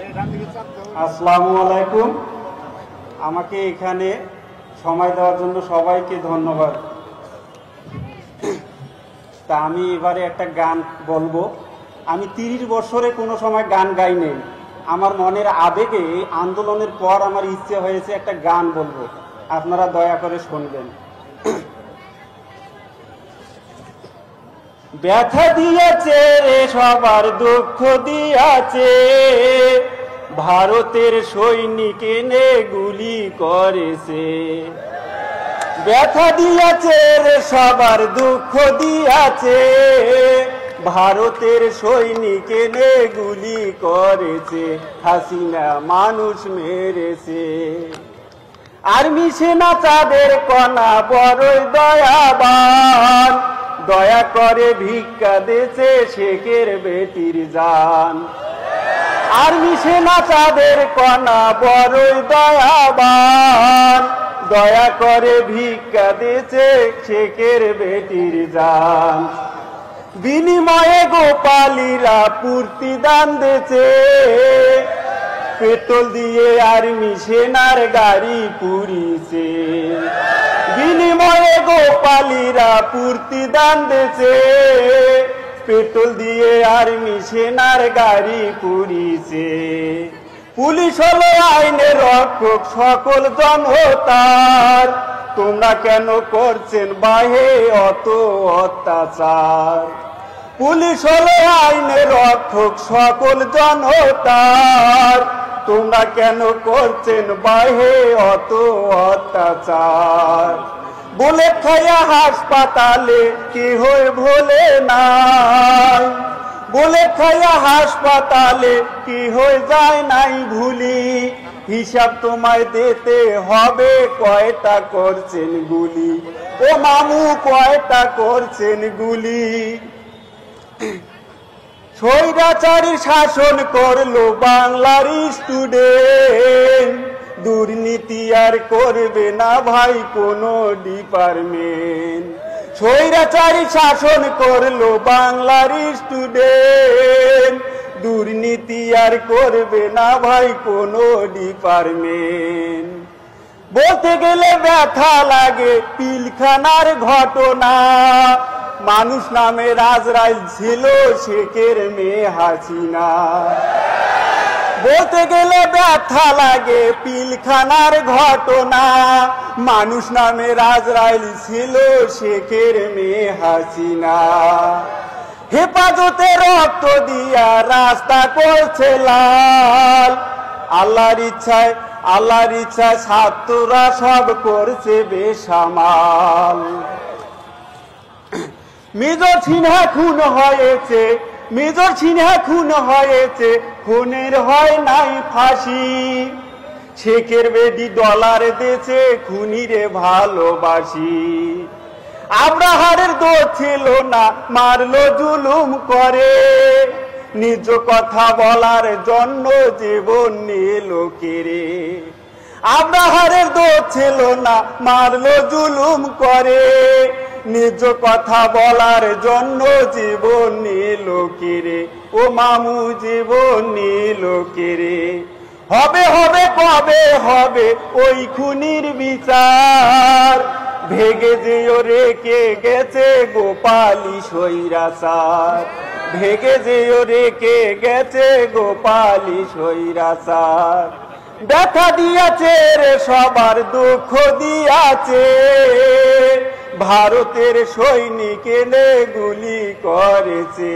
আসসালামু আলাইকুম। আমাকে এখানে সময় দেওয়ার জন্য সবাইকে ধন্যবাদ। তা আমি এবারে একটা গান বলবো। আমি 30 বছরে কোনো সময় গান গাই নেই। আমার মনের আবেগে আন্দোলনের পর আমার ইচ্ছে হয়েছে একটা গান বলবো, আপনারা দয়া করে শুনবেন। ব্যথা দিয়েছে রে সবার দুঃখ দিয়েছে, ভারতের সৈনিক এনে গুলি করেছে। ব্যথা দিয়েছে রে সবার দুঃখ দিয়েছে, ভারতের সৈনিক এনে গুলি করেছে। হাসিনা মানুষ মেরেছে। আর্মি সেনা চাঁদের কণা বড়ই দয়াবান, দয়া করে ভিক্ষা দিয়েছে শেখের বেটির জান। আর্মি সেনা চাঁদের কণা বড়ই দয়াবান, দয়া করে ভিক্ষা দিয়েছে শেখের বেটির জান। বিনিময়ে গোপালীরা পূর্তি দান দিয়েছে, পেট্রোল দিয়ে আর্মি সেনার গাড়ি পুড়িছে। বিনিময়ে গোপালীরা পূর্তি দান দিয়েছে, পেট্রোল দিয়ে আর্মি সেনার গাড়ি পুড়িছে। পুলিশ হলো আইনের রক্ষক সকল জনতার, তোমরা কেন করছেন বাহে অত অত্যাচার। পুলিশ হলো আইনের রক্ষক সকল জনতার, তোমরা কেন করছেন বাহে অত অত্যাচার। বলে খায়া হাসপাতালে কি হয়ে ভোলে নাই, বলে খায়া হাসপাতালে কি হয়ে যায় নাই ভুলি। হিসাব তোমায় দিতে হবে কয়টা করছেন গুলি, ও মামু কয়টা করছেন গুলি। স্বৈরাচারী শাসন করলো বাংলার স্টুডেন্ট, দুর্নীতি আর করবে না ভাই কোনো ডিপার্টমেন্ট। স্বৈরাচারী শাসন করলো বাংলার স্টুডেন্ট, দুর্নীতি আর করবে না ভাই কোনো ডিপার্টমেন্ট। বলতে গেলে ব্যথা লাগে পিলখানার ঘটনা, মানুষ নামে রাজরাইল ছিল শেখের মেয়ে হাসিনা। বলতে গেলে ব্যথা লাগে পিলখানার ঘটনা, মানুষ নামে রাজরাইল ছিল শেখের মেয়ে হাসিনা। হেফাজতে রক্ত দিয়া রাস্তা করছে লাল, আল্লাহর ইচ্ছায় ছাত্ররা সব করছে বেসামাল। মেজর সিনহা খুন হয়েছে, মেজর সিনহা খুন হয়েছে, খুনের হয় নাই ফাঁসি। শেখের বেডি ডলার দেছে, খুনিরে ভালোবাসি। আব্রাহারের দোষ ছিল না, মারলো জুলুম করে, নিজ কথা বলার জন্য জীবন নিল কেড়ে। আব্রাহারের দোষ ছিল না, মারলো জুলুম করে, নিজ কথা বলার জন্য জীবন নিল কেড়ে। ও মামু জীবন নিল কেড়ে। হবে হবে কবে হবে ওই খুনির বিচার, ভেগে যেও রেখে গেছে গোপালী স্বৈরাচার। ভেগে যেও রেখে গেছে গোপালী স্বৈরাচার। ব্যথা দিয়েছে রে সবার দুঃখ দিয়েছে, ভারতের সৈনিক এনে গুলি করেছে।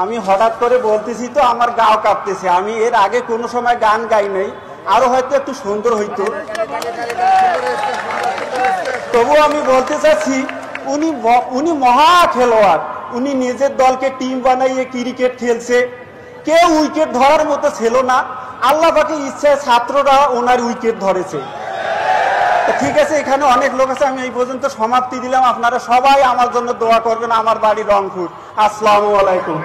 আমি হঠাৎ করে বলতেছি তো আমার গাও কাঁপতেছে। আমি এর আগে কোনো সময় গান গাই নাই, আরো হয়তো একটু সুন্দর হইতো। তবু আমি বলতে চাচ্ছি উনি মহা খেলোয়াড়। উনি নিজের দলকে টিম বানাইয়ে ক্রিকেট খেলছে, কেউ উইকেট ধরার মতো ছিল না। আল্লাহ পাকের ইচ্ছায় ছাত্ররা ওনার উইকেট ধরেছে। ঠিক আছে, এখানে অনেক লোক আছে, আমি এই পর্যন্ত সমাপ্তি দিলাম। আপনারা সবাই আমার জন্য দোয়া করবেন। আমার বাড়ি রংপুর। আসসালামু আলাইকুম।